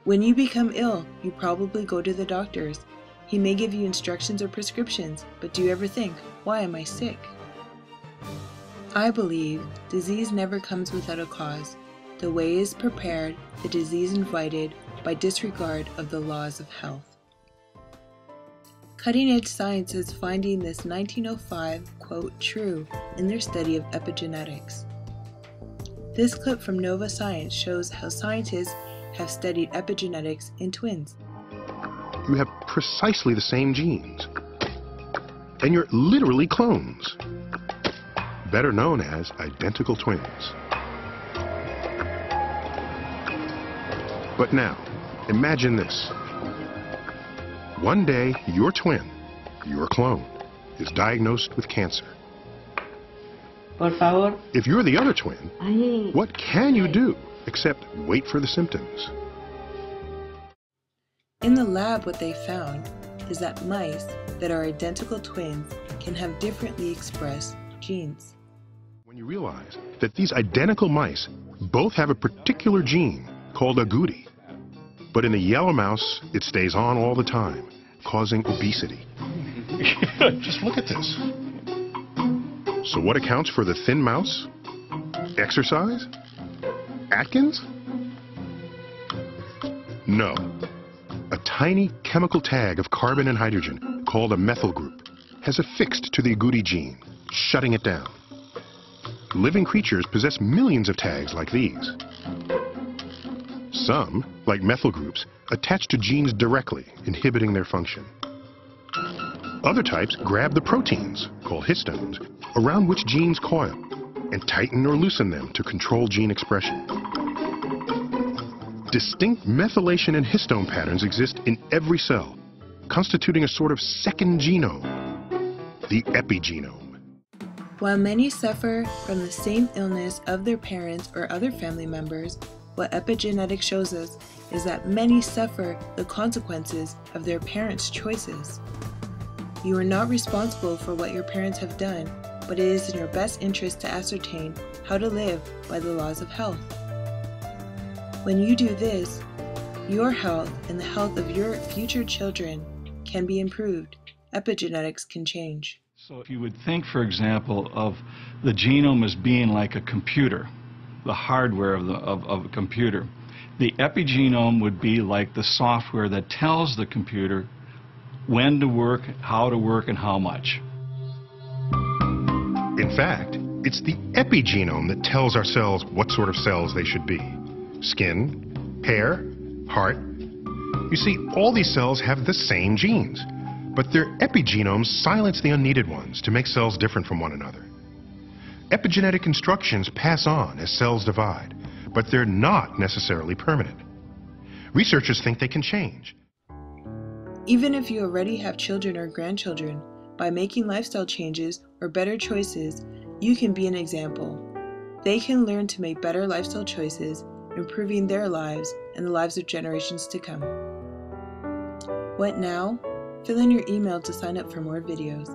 When you become ill, you probably go to the doctors. He may give you instructions or prescriptions, but do you ever think, why am I sick? I believe disease never comes without a cause. The way is prepared, the disease invited, by disregard of the laws of health. Cutting-edge science is finding this 1905 quote true in their study of epigenetics. This clip from Nova Science shows how scientists have studied epigenetics in twins. You have precisely the same genes, and you're literally clones, better known as identical twins. But now, imagine this. One day, your twin, your clone, is diagnosed with cancer. Por favor. If you're the other twin, what can you do except wait for the symptoms? In the lab, what they found is that mice that are identical twins can have differently expressed genes. When you realize that these identical mice both have a particular gene called agouti, but in the yellow mouse, it stays on all the time, causing obesity. Just look at this. So what accounts for the thin mouse? Exercise? Atkins? No. A tiny chemical tag of carbon and hydrogen, called a methyl group, has affixed to the agouti gene, shutting it down. Living creatures possess millions of tags like these. Some, like methyl groups, attach to genes directly, inhibiting their function. Other types grab the proteins, called histones, around which genes coil, and tighten or loosen them to control gene expression. Distinct methylation and histone patterns exist in every cell, constituting a sort of second genome, the epigenome. While many suffer from the same illness of their parents or other family members, what epigenetics shows us is that many suffer the consequences of their parents' choices. You are not responsible for what your parents have done, but it is in your best interest to ascertain how to live by the laws of health. When you do this, your health and the health of your future children can be improved. Epigenetics can change. So if you would think, for example, of the genome as being like a computer, the hardware of a computer, the epigenome would be like the software that tells the computer when to work, and how much. In fact, it's the epigenome that tells our cells what sort of cells they should be. Skin, hair, heart. You see, all these cells have the same genes, but their epigenomes silence the unneeded ones to make cells different from one another. Epigenetic instructions pass on as cells divide, but they're not necessarily permanent. Researchers think they can change. Even if you already have children or grandchildren, by making lifestyle changes or better choices, you can be an example. They can learn to make better lifestyle choices, improving their lives and the lives of generations to come. What now? Fill in your email to sign up for more videos.